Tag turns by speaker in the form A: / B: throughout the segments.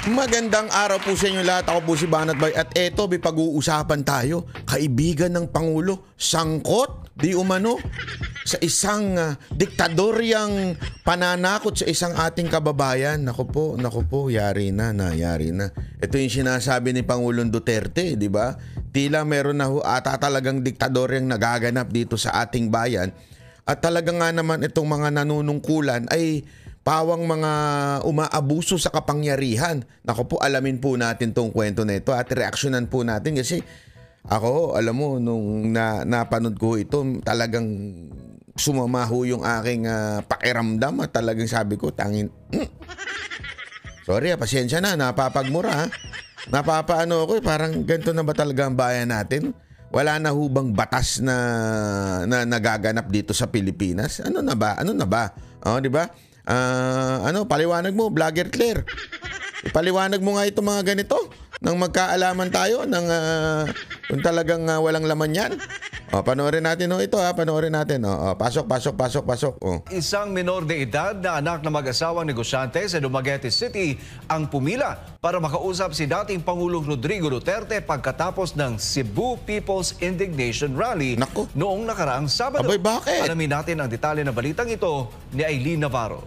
A: Magandang araw po sa inyo lahat. Ako po si Banat Bay at eto, may pag-uusapan tayo. Kaibigan ng Pangulo, sangkot, di umano, sa isang diktadoryang pananakot sa isang ating kababayan. Naku po, yari na. Ito yung sinasabi ni Pangulong Duterte, di ba? Tila meron na ata talagang diktadoryang nagaganap dito sa ating bayan. At talaga nga naman itong mga nanunungkulan ay pawang mga umaabuso sa kapangyarihan. Naku po, alamin po natin tong kwento na ito at reaksyonan po natin kasi ako, alam mo, nung napanood ko ito, talagang sumama ho yung aking pakiramdam at talagang sabi ko, sorry, pasensya na, napapagmura. Napapaano ako, parang ganito na ba talaga ang bayan natin? Wala na hubang batas na nagaganap dito sa Pilipinas? Ano na ba? Oh, di ba? Paliwanag mo, Vlogger Claire. Ipaliwanag mo nga itong mga ganito nang magkaalaman tayo ng kung talagang walang laman yan. Panoorin natin ito panoorin natin. Pasok.
B: Isang minor de edad na anak ng mag-asawang negosyante sa Dumaguete City ang pumila para makausap si dating Pangulong Rodrigo Duterte pagkatapos ng Cebu People's Indignation Rally noong nakaraang Sabado.
A: Abay, bakit?
B: Alamin natin ang detalye ng balitang ito ni Aileen Navarro.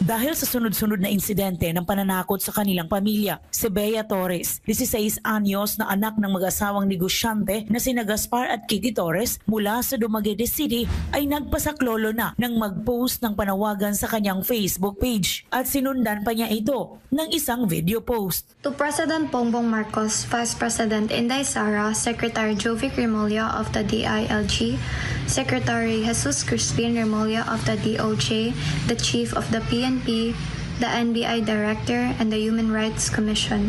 C: Dahil sa sunod-sunod na insidente ng pananakot sa kanilang pamilya, si Bea Torres, 16 anyos na anak ng mag-asawang negosyante na sina Gaspar at Kitty Torres mula sa Dumaguete City ay nagpasaklolo na nang mag-post ng panawagan sa kanyang Facebook page at sinundan pa niya ito ng isang video post.
D: To President Bongbong Marcos, Vice President Inday Sara, Secretary Jovic Remulla of the DILG, Secretary Jesus Crispin Remulla of the DOJ, the Chief of the PNP, the NBI Director, and the Human Rights Commission.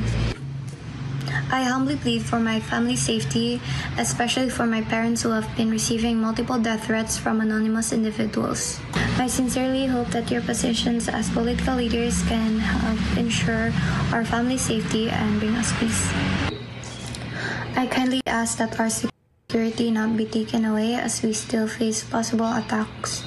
D: I humbly plead for my family's safety, especially for my parents who have been receiving multiple death threats from anonymous individuals. I sincerely hope that your positions as political leaders can help ensure our family's safety and bring us peace. I kindly ask that our security not be taken away as we still face possible attacks.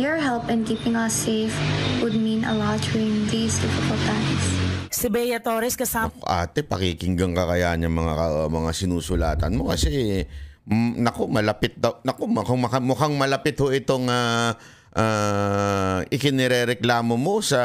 D: Your help in keeping us safe would mean a lot during these difficult times.
C: Si Bea Torres kasama...
A: Ate, pakikinggan ka kaya niya mga sinusulatan mo kasi malapit daw. Mukhang malapit ho itong ikinirereklamo mo sa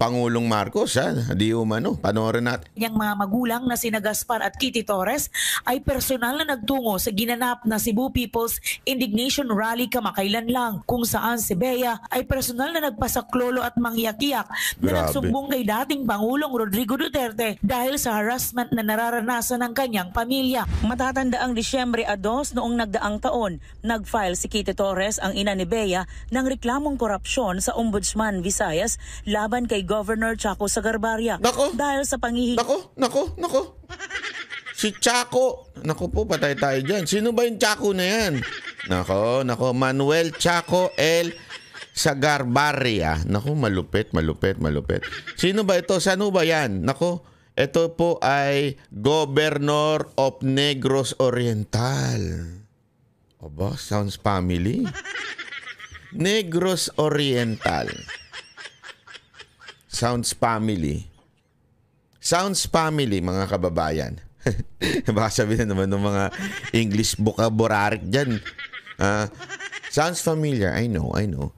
A: Pangulong Marcos, di umano. Panoorin natin.
C: Yang mga magulang na sina Gaspar at Kitty Torres ay personal na nagtungo sa ginanap na Cebu People's Indignation Rally kamakailan lang, kung saan si Bea ay personal na nagpasaklolo at mangyak-iyak na nagsumbong kay dating Pangulong Rodrigo Duterte dahil sa harassment na nararanasan ng kanyang pamilya. Matatanda ang Disyembre 2 noong nagdaang taon, nag-file si Kitty Torres, ang ina ni Bea, ng reklamong korupsyon sa Ombudsman Visayas laban kay Governor Chaco Sagarbarria. Dahil sa
A: Nako. Si Chaco. Nako po, patay tayo dyan. Sino ba yung Chaco na yan? Nako. Manuel Chaco L. Sagarbarria. Nako, malupit. Sino ba ito? Saan ba yan? Nako, ito po ay Governor of Negros Oriental. Aba, sounds family. Negros Oriental. Sounds family, mga kababayan. Baka sabihin naman ng mga English vocabulary dyan. Sounds familiar. I know.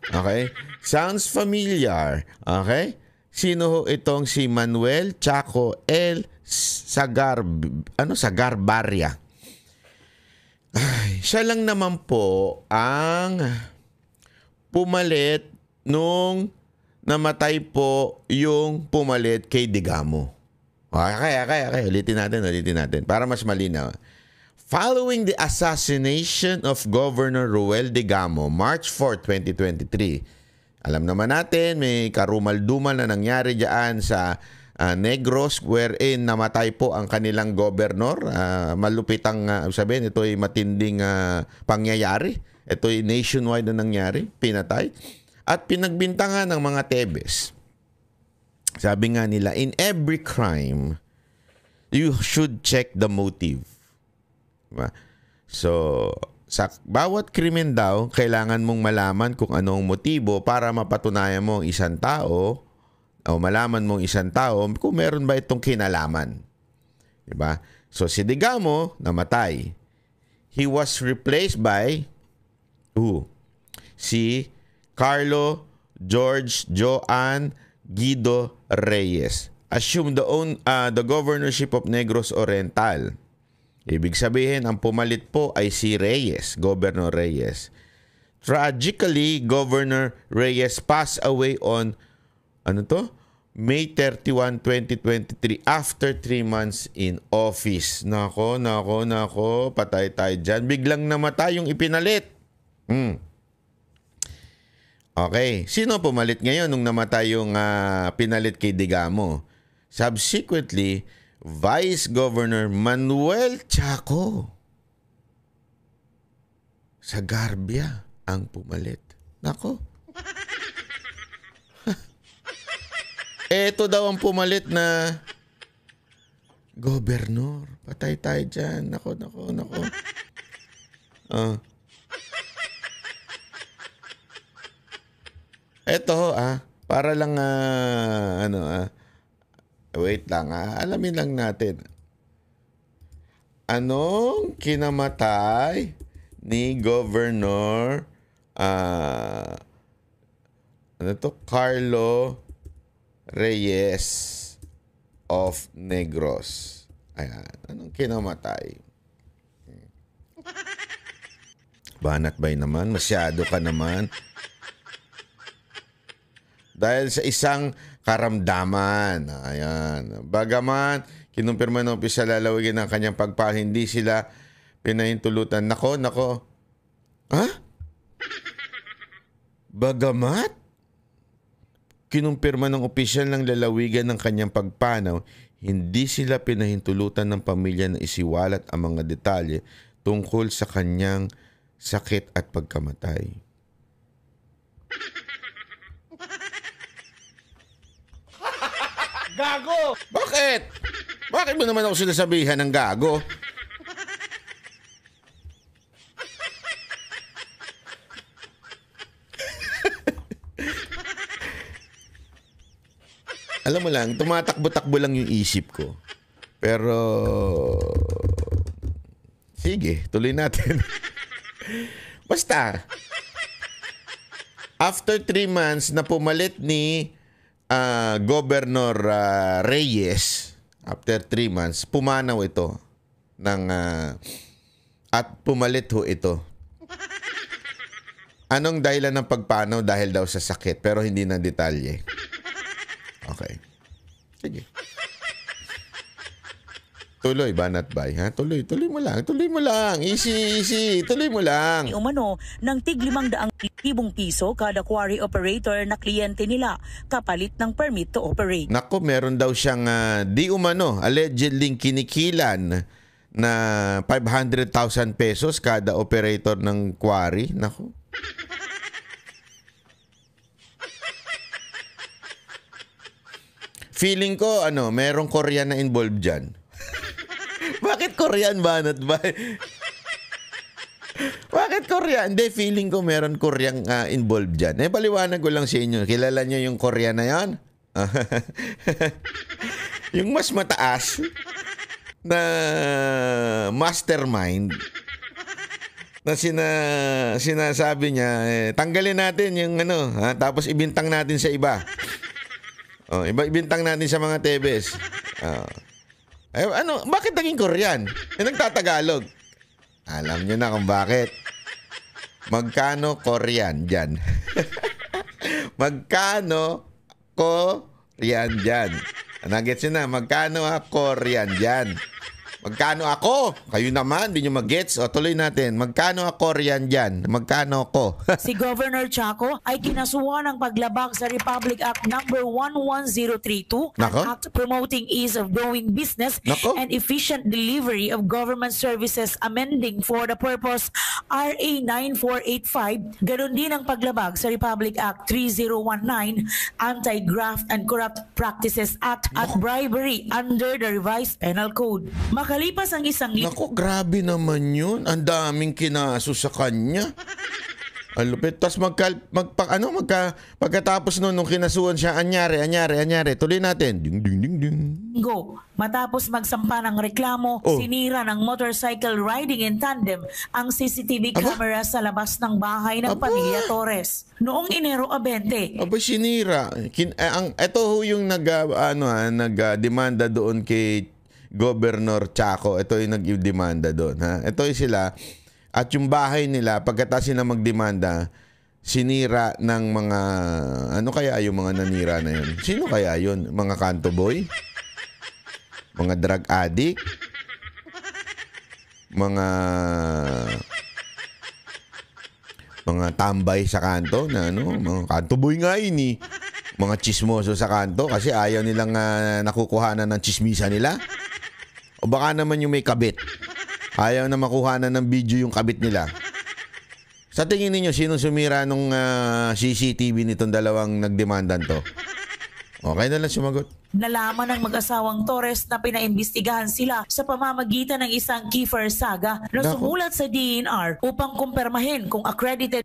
A: Okay? Sounds familiar. Okay? Sino ho itong si Manuel Chaco L. Sagarbarria? Ay, siya lang naman po ang pumalit nung namatay po yung pumalit kay Digamo. Okay. Ulitin natin para mas malinaw. Following the assassination of Governor Ruel Digamo, March 4, 2023, alam naman natin may karumal-dumal na nangyari diyan sa Negros wherein namatay po ang kanilang gobernador. Malupit ang sabihin, ito ay matinding pangyayari. Ito ay nationwide na nangyari, pinatay. At pinagbintangan ng mga Tebes. Sabi nga nila, in every crime, you should check the motive. Diba? So, Sa bawat krimen daw, kailangan mong malaman kung anong motibo para mapatunayan mo ang isang tao o malaman mong isang tao kung meron ba itong kinalaman. Diba? So si Digamo namatay. He was replaced by si Carlo George Joan Guido Reyes. Assumed the governorship of Negros Oriental. Ibig sabihin, ang pumalit po ay si Reyes, Governor Reyes. Tragically, Governor Reyes passed away on May 31, 2023 after 3 months in office. Nako, patay tayo dyan. Biglang namatay yung ipinalit. Okay, sino pumalit ngayon nung namatay yung pinalit kay Digamo? Subsequently, Vice Governor Manuel Chaco Sagarbia ang pumalit. Nako. Eto daw ang pumalit na gobernador. Patay tayo dyan. Nako. Eto para lang wait lang alamin lang natin. Anong kinamatay ni Governor Carlo Reyes of Negros? Ayan. Anong kinamatay? Banat bay naman. Masyado ka naman. Dahil sa isang karamdaman. Ayan. Bagaman, kinumpirma ng opisyal lalawigin ng kanyang pagpahal, hindi sila pinahintulutan. Nako. Bagamat, kinumpirma ng opisyal ng lalawigan ng kanyang pagpanaw, hindi sila pinahintulutan ng pamilya na isiwalat ang mga detalye tungkol sa kanyang sakit at pagkamatay. Gago! Bakit? Bakit mo naman ako sinasabihan ng gago? Alam mo lang, tumatakbo-takbo lang yung isip ko. Pero, sige, tuloy natin. Basta, after 3 months na pumalit ni Governor Reyes, after 3 months, pumanaw ito at pumalit ho ito. Anong dahilan ng pagpanaw? Dahil daw sa sakit, pero hindi na detalye. Okay. Sige. Tuloy, banat bay, ha? Tuloy mo lang. Easy. Tuloy mo lang.
C: Umano ng tig 500,000 piso kada quarry operator na kliyente nila kapalit ng permit to operate.
A: Nako, meron daw siyang di umano, allegedly kinikilan na 500,000 pesos kada operator ng quarry. Nako. Feeling ko, merong Korean na involved dyan. Bakit Korean, banat ba? Bakit Korean? Hindi, feeling ko meron Korean involved dyan. Paliwanag ko lang sa inyo. Kilala nyo yung Korean na yan? Yung mas mataas na mastermind na sinasabi niya, tanggalin natin yung tapos ibintang natin sa iba. Ibintang natin sa mga tebes. Bakit naging Korean? Nagtatagalog. Alam nyo na kung bakit. Magkano Korean dyan? Magkano Korean dyan? Nagets nyo na, magkano Korean dyan? Magkano ako? Kayo naman, di nyo mag-gets. O, tuloy natin. Magkano ako riyan dyan? Magkano ako?
C: Si Governor Chaco ay kinasuhan ng paglabag sa Republic Act No. 11032, an act promoting ease of doing business and efficient delivery of government services, amending for the purpose RA 9485. Ganon din ang paglabag sa Republic Act 3019, Anti-Graft and Corrupt Practices Act at bribery under the revised penal code. Makalipas ang isang linggo,
A: Naku, grabe naman yun. Ang daming kinaso sa kanya. Alupit. Tapos pagkatapos nun, nung kinasuhan siya, anyari. Tuloy natin. Ding, ding, ding, ding.
C: matapos magsampa ng reklamo,
A: Oh.
C: sinira ng motorcycle riding in tandem ang CCTV
A: Aba?
C: camera sa labas ng bahay ng
A: Aba?
C: pamilya Torres. Noong Enero 20,
A: Aba, sinira. Ito ho yung nag-demanda doon kay Governor Chaco. Ito yung nag-demanda doon. Ha? Ito yung sila. At yung bahay nila, pagkatapos sila magdemanda, sinira ng mga... Ano kaya yung mga nanira na yun? Sino kaya yun? Mga kanto boy? Mga drug addict? Mga tambay sa kanto na mga kanto boy nga yun eh. Mga chismoso sa kanto kasi ayaw nilang nakukuhanan ng chismisa nila. O baka naman yung may kabit. Ayaw na makuhanan ng video yung kabit nila. Sa tingin ninyo, sino sumira nung CCTV nitong dalawang nagdemandan to? Okay na lang sumagot.
C: nalaman ng mag-asawang Torres na pinaimbestigahan sila sa pamamagitan ng isang Kiefer saga na
A: Naku.
C: sumulat sa DENR upang kumpirmahin kung accredited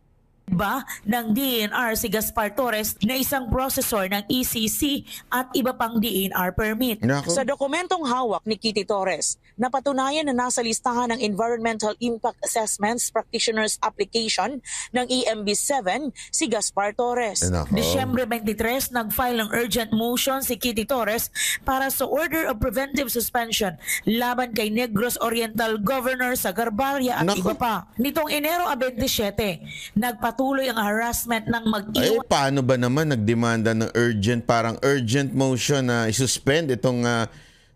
C: ba ng DENR si Gaspar Torres na isang processor ng ECC at iba pang DENR permit.
A: Naku.
E: Sa dokumentong hawak ni Kitty Torres, napatunayan na nasa listahan ng Environmental Impact Assessments Practitioners Application ng EMB7 si Gaspar Torres.
A: Nako.
C: Disyembre 23, nag-file ng urgent motion si Kitty Torres para sa Order of Preventive Suspension laban kay Negros Oriental Governor sa Garbaria at
A: Naku.
C: iba pa. Nitong Enero 27, nagpatuloy ang harassment ng
A: Ay,
C: mag-iwan
A: paano ba naman nagdemanda ng parang urgent motion na isuspend itong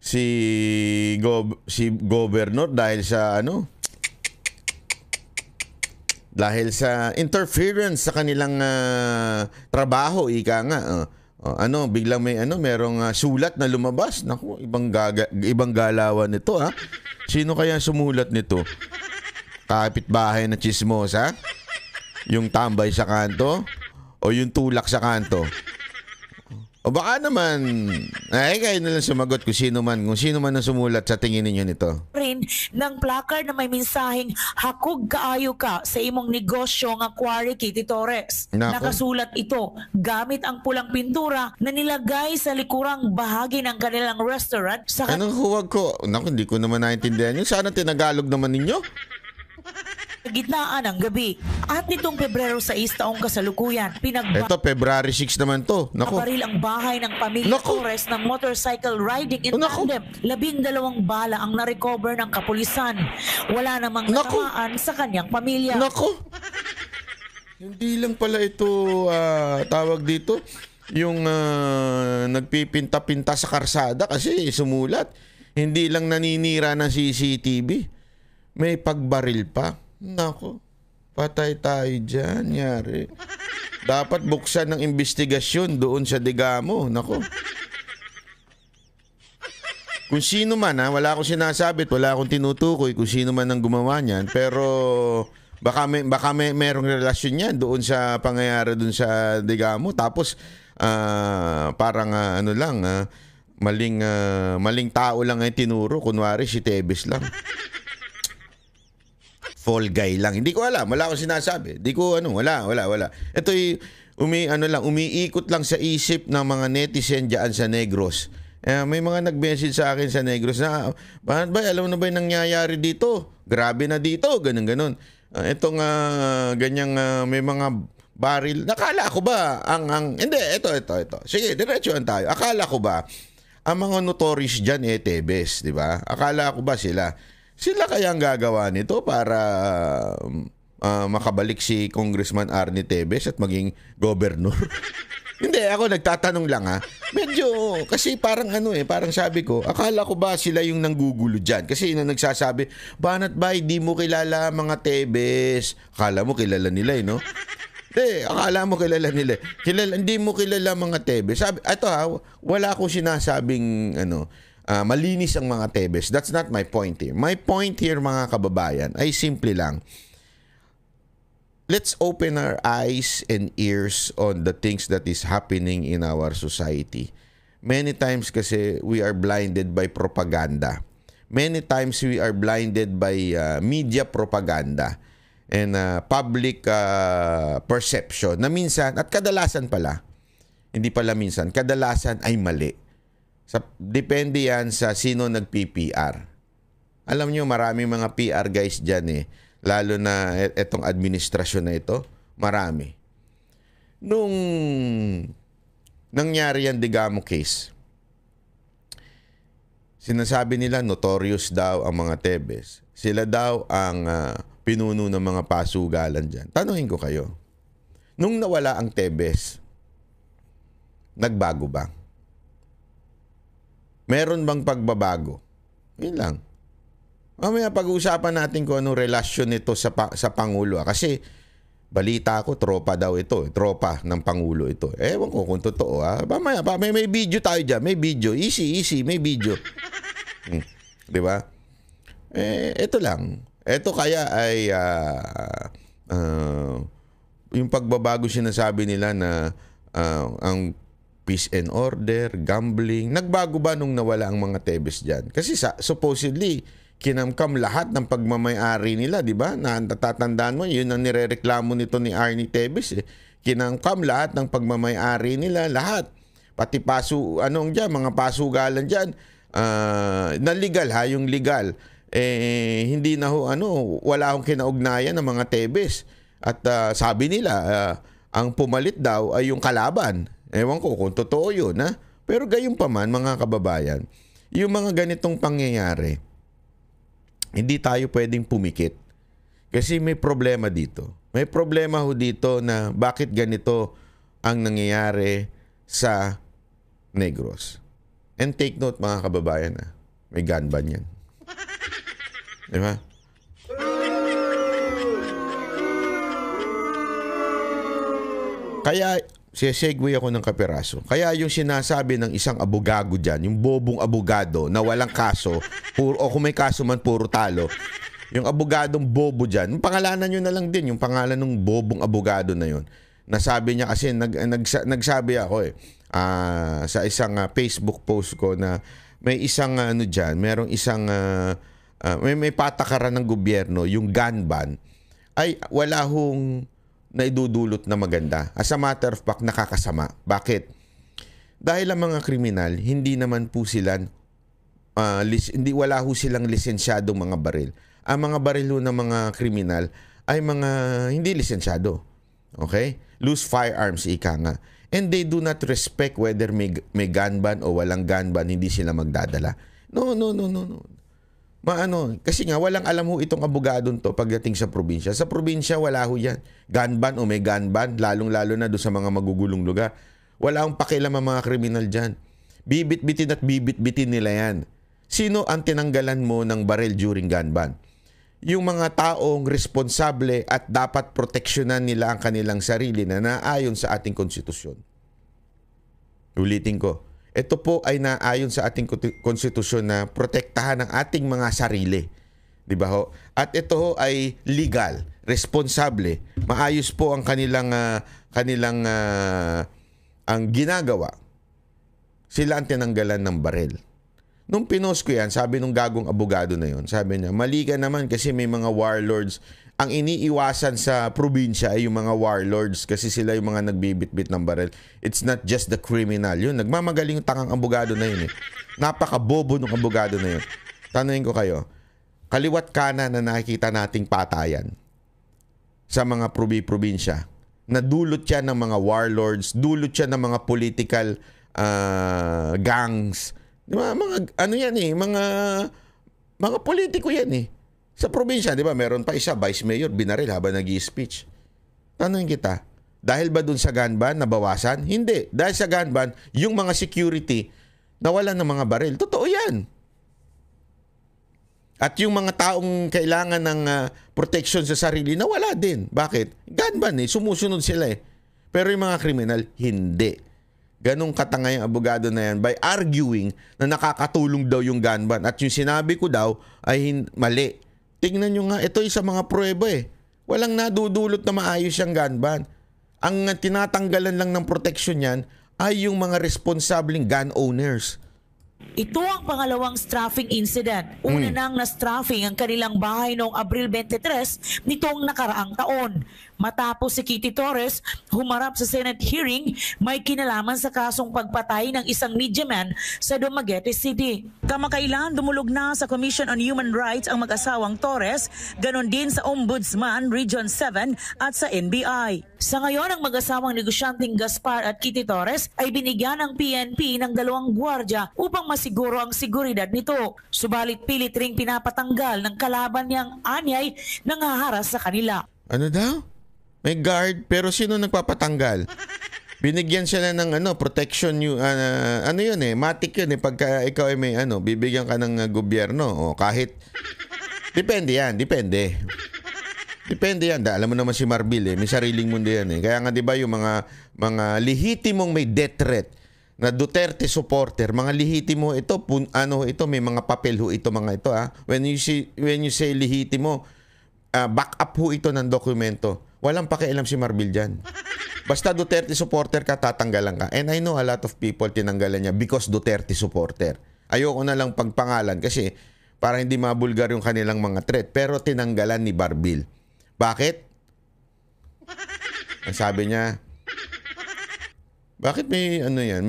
A: si governor dahil sa dahil sa interference sa kanilang trabaho, ika nga. Biglang merong sulat na lumabas. Naku, ibang galawan nito, ha. Sino kaya sumulat nito? Kapitbahay na chismosa? Yung tambay sa kanto? O yung tulak sa kanto? O baka naman, kayo na lang sumagot kung sino man ang sumulat sa tingin ninyo nito.
C: rin ng placard na may mensaheng hakog kaayo ka sa imong negosyo nga quarry Kitty Torres.
A: Nako.
C: Nakasulat ito gamit ang pulang pintura na nilagay sa likurang bahagi ng kanilang restaurant sa
A: Anong huwag ko? Naku, hindi ko naman naintindihan yun. Sana tinagalog naman ninyo.
C: gitnaan ng gabi. At nitong Pebrero 6 taong kasalukuyan,
A: Ito, February 6 naman to. Naku.
C: Baril ang bahay ng pamilya
A: Naku.
C: Torres ng motorcycle riding in
A: Naku.
C: tandem. 12 bala ang na-recover ng kapulisan. Wala namang
A: Naku.
C: natamaan sa kanyang pamilya.
A: Nako. Hindi lang pala ito tawag dito yung nagpipinta-pinta sa karsada kasi sumulat. Hindi lang naninira ng CCTV. May pagbaril pa. Nako. Patay tayo dyan. Yari. Dapat buksan ng investigasyon doon sa Digamo. Nako. Kung sino man, wala akong sinasabit, wala akong tinutukoy kung sino man ang gumawa niyan, pero baka may merong relasyon niyan doon sa pangyayari doon sa Digamo. Tapos parang maling tao lang ay tinuro, kunwari si Tebes lang. Fall guy lang. Hindi ko alam, wala akong sinasabi. Wala. Ito'y umiikot lang sa isip ng mga netizen diyan sa Negros. May mga nag-message sa akin sa Negros na, bakit ba, alam na ba yung nangyayari dito? Grabe na dito, ganun. Itong ganyang may mga baril. Nakala ko ba hindi, ito. Sige, diretsuhan tayo. Akala ko ba ang mga notorious dyan Tebes, di ba? Akala ko ba sila kaya ang gagawa nito para makabalik si Congressman Arnie Tebes at maging governor? Hindi, ako nagtatanong lang Medyo, kasi parang parang sabi ko, akala ko ba sila yung nanggugulo dyan? Kasi yun ang nagsasabi, Banat ba, di mo kilala mga Tebes? Akala mo kilala nila no? Akala mo kilala nila. Hindi mo kilala mga Tebes. Sabi, wala akong sinasabing malinis ang mga Tebes. That's not my point here. My point here, mga kababayan, ay simple lang. Let's open our eyes and ears on the things that is happening in our society. Many times kasi we are blinded by propaganda. many times we are blinded by media propaganda and public perception na minsan at kadalasan pala, hindi pala minsan, kadalasan ay mali. Depende yan sa sino nag-PPR. Alam nyo, maraming mga PR guys dyan eh. Lalo na itong administrasyon na ito, marami. Nung nangyari yan Digamo case, sinasabi nila notorious daw ang mga Tebes. Sila daw ang pinuno ng mga pasugalan dyan. Tanungin ko kayo, nung nawala ang Tebes, nagbago ba? Meron bang pagbabago? Yun lang. Mamaya pag-uusapan natin kung anong relasyon nito sa Pangulo. Kasi balita ko, tropa daw ito. Tropa ng Pangulo ito. Ewan ko kung totoo. Mamaya pa, may video tayo dyan. May video. Easy, may video. Di ba? Ito lang. Ito kaya ay yung pagbabago sinasabi nila na ang peace and order, gambling. Nagbago ba nung nawala ang mga Tebes dyan? Kasi supposedly, kinamkam lahat ng pagmamayari nila, di ba? Natatandaan mo, yun ang nirereklamo nito ni Arnie Tebes. Kinamkam lahat ng pagmamayari nila, lahat. Pati mga pasugalan dyan, na legal ha, yung legal. Hindi na wala akong kinaugnayan ng mga Tebes. At sabi nila, ang pumalit daw ay yung kalaban. Ewan ko kung totoo yun, ha? Pero gayon pa man, mga kababayan, yung mga ganitong pangyayari, hindi tayo pwedeng pumikit. Kasi may problema dito. May problema ho dito na bakit ganito ang nangyayari sa Negros. And take note, mga kababayan, ha? May gun ban yan. Di ba? Kaya, segue ako ng kapiraso. Kaya yung sinasabi ng isang abogado dyan, yung bobong abogado na walang kaso, o kung may kaso man, puro talo. Yung abogadong bobo dyan, pangalanan nyo na lang din, yung pangalan ng bobong abogado na yun. Nasabi niya kasi, nagsabi ako sa isang Facebook post ko na may isang merong isang, may patakaran ng gobyerno, yung gun ban, ay wala hong na idudulot na maganda. As a matter of fact, nakakasama. Bakit? Dahil ang mga kriminal, hindi naman po sila, wala ho silang lisensyadong mga baril. Ang mga baril ho ng mga kriminal ay mga hindi lisensyado. Okay? Loose firearms, ika nga. And they do not respect whether may gun ban o walang gun ban, hindi sila magdadala. No. Kasi nga walang alam ho itong abogadong to pagdating sa probinsya. Sa probinsya wala ho yan. Gun ban o may gun ban, lalong-lalo na doon sa mga magugulong lugar. Wala akong pakialam ang mga kriminal dyan. Bibit-bitin at bibit-bitin nila yan. Sino ang tinanggalan mo ng baril during gun ban? Yung mga taong responsable at dapat proteksyonan nila ang kanilang sarili na naayon sa ating konstitusyon. Ulitin ko. Ito po ay naayon sa ating konstitusyon na protektahan ang ating mga sarili. Di ba ho? At ito ho ay legal, responsable. Maayos po ang kanilang ang ginagawa. Sila ang tinanggalan ng baril. Nung pinost ko yan, sabi nung gagong abogado na yun, sabi niya, mali ka naman kasi may mga warlords. Ang iniiwasan sa probinsya ay yung mga warlords kasi sila yung mga nagbibitbit ng baril. It's not just the criminal. Yun, nagmamagaling yung tangang abogado na yun eh. Napakabobo ng abogado na yun. Tanungin ko kayo, kaliwat kanan na nakikita nating patayan sa mga probinsya, na dulot yan ng mga warlords, dulot yan ng mga political gangs. Diba? Mga politiko yan eh. Sa probinsya, di ba, meron pa isa, vice mayor, binaril habang nag-i-speech. Tanungin kita, dahil ba dun sa gun ban, nabawasan? Hindi. Dahil sa gun ban, yung mga security, nawalan ng mga baril. Totoo yan. At yung mga taong kailangan ng protection sa sarili, nawala din. Bakit? Gun ban eh, sumusunod sila eh. Pero yung mga kriminal, hindi. Ganong katangay ang abogado na yan by arguing na nakakatulong daw yung gun ban. At yung sinabi ko daw ay mali. Tingnan nyo nga, ito isa mga pruweba eh. Walang nadudulot na maayos yung gun ban. Ang tinatanggalan lang ng proteksyon yan ay yung mga responsableng gun owners.
C: Ito ang pangalawang strafing incident. Una nang na-strafing ang kanilang bahay noong Abril 23 nitong nakaraang taon. Matapos si Kitty Torres humarap sa Senate hearing, may kinalaman sa kasong pagpatay ng isang media man sa Dumaguete City. Kamakailan dumulog na sa Commission on Human Rights ang mag-asawang Torres, ganon din sa Ombudsman Region 7 at sa NBI. Sa ngayon, ang mag-asawang negosyanteng Gaspar at Kitty Torres ay binigyan ng PNP ng 2 gwardya upang masiguro ang seguridad nito. Subalit pilit ring pinapatanggal ng kalaban niyang anyay nang haharas sa kanila.
A: Ano daw? May guard, pero sino nagpapatanggal? Binigyan sila ng protection, ano yun matik yun pagka ikaw ay may bibigyan ka ng gobyerno o kahit, depende yan. Depende yan. Alam mo naman si Marbil may sariling mundo yan Kaya nga 'di ba yung mga lehitimong may death threat na Duterte supporter, mga lehitimo ito, ito may mga papel ho ito mga ito When you say lehitimo, back up ho ito ng dokumento. Walang pakialam si Marbil dyan. Basta Duterte supporter ka, tatanggalan ka. And I know a lot of people tinanggalan niya because Duterte supporter. Ayoko na lang pagpangalan kasi para hindi mabulgar yung kanilang mga threat. Pero tinanggalan ni Marbil. Bakit? Ang sabi niya, bakit may yan?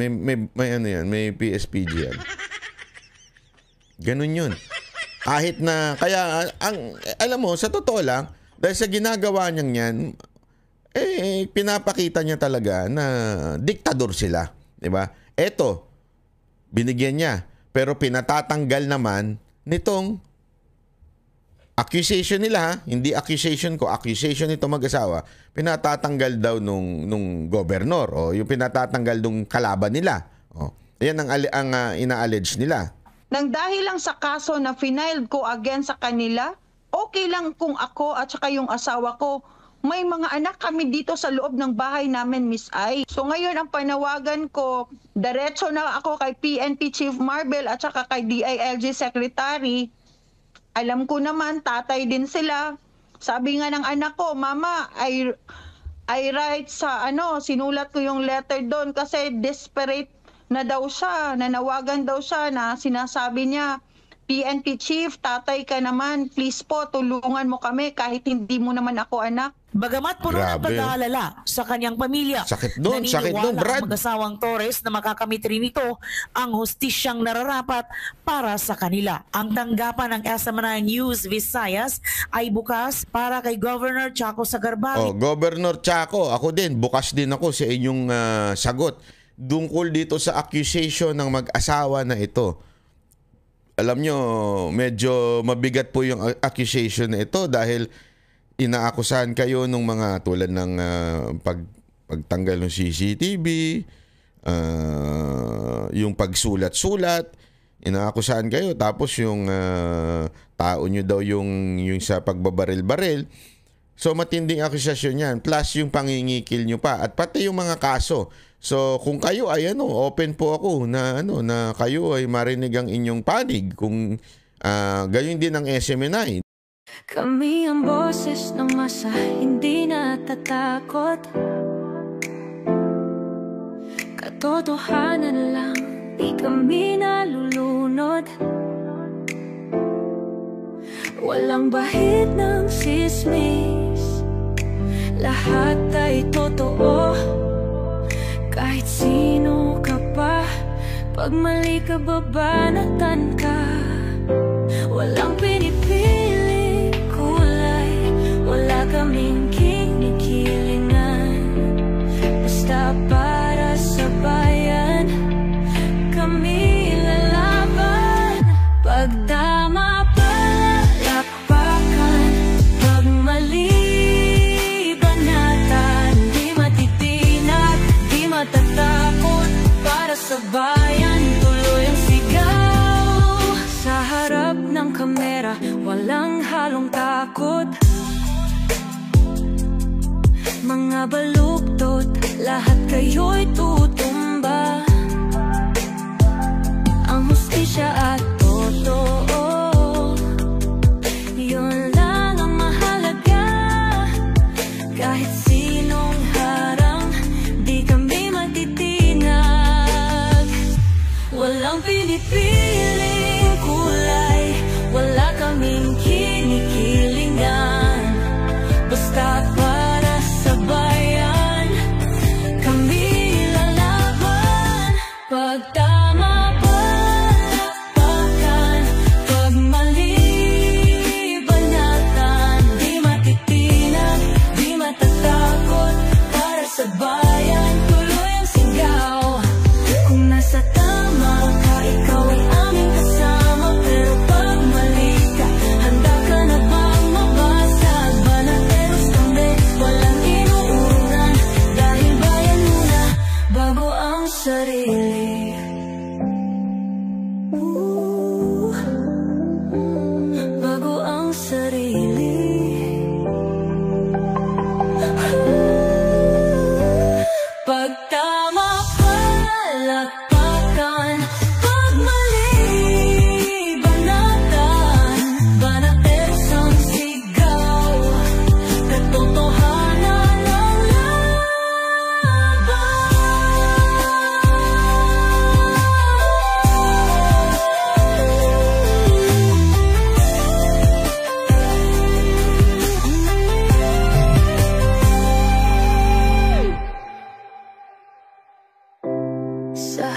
A: May PSPG yan. Ganun yun. Kahit na, kaya, alam mo, sa totoo lang, dahil sa ginagawa niyang yan, pinapakita niya talaga na diktador sila. Diba? Eto, binigyan niya. Pero pinatatanggal naman nitong accusation nila, hindi accusation ko, accusation nito mag-asawa, pinatatanggal daw nung gobernador o yung pinatatanggal nung kalaban nila. Yan ang ina-allege nila.
F: Nang dahil lang sa kaso na finailed ko against sa kanila, okay lang kung ako at saka yung asawa ko, may mga anak kami dito sa loob ng bahay namin, Miss Ai. So ngayon ang panawagan ko, diretso na ako kay PNP Chief Marbil at saka kay DILG Secretary. Alam ko naman, tatay din sila. Sabi nga ng anak ko, Mama, I write sa sinulat ko yung letter doon kasi desperate na daw siya, nanawagan daw siya na sinasabi niya, PNP Chief, tatay ka naman, please po, tulungan mo kami kahit hindi mo naman ako anak.
C: Bagamat puno ng pag-aalala sa kanyang pamilya,
A: naniniwala
C: ang mag-asawang Torres na makakamit rin ito ang hustisyang nararapat para sa kanila. Ang tanggapan ng SMNI News Visayas ay bukas para kay Governor Chaco Sagarbari.
A: Governor Chaco, ako din, bukas din ako sa inyong sagot. Tungkol dito sa accusation ng mag-asawa na ito. Alam nyo, medyo mabigat po yung accusation na ito dahil inaakusahan kayo ng mga tulad ng pagtanggal ng CCTV, yung pagsulat-sulat, inaakusahan kayo. Tapos yung tao nyo daw yung sa pagbabaril-baril. So matinding akusasyon yan. Plus yung pangingikil nyo pa. At pati yung mga kaso. So kung kayo ay open po ako na na kayo ay marinig ang inyong panig kung gayon din ang SMNI.
G: Kami ang boses ng masa, hindi natatakot. Katotohanan lang, di kami nalulunod. Walang bahid ng sismis, lahat ay totoo. Kahit sino ka pa, pag mali ka babanatan ka. Walang pinipili kulay, wala kaming kinikilingan. Basta para sa bayan, kami lalaban. Pagdama palakpakan, pag mali banatan. Di matitinag, di matatakot, para sa bayan tuloy ang sigaw. Sa harap ng kamera, walang halong takot. Mga baluktot, lahat kayo'y tutumba. Ang hustisya at totoo, yun lang ang mahalaga. Kahit sinong harang, di kami matitinag. Walang Pilipino bago ang sarili. Bago ang sarili. Pag tama palakpakan, pag mali banatan, banates ang sigaw, katotohanan ang laban. Sa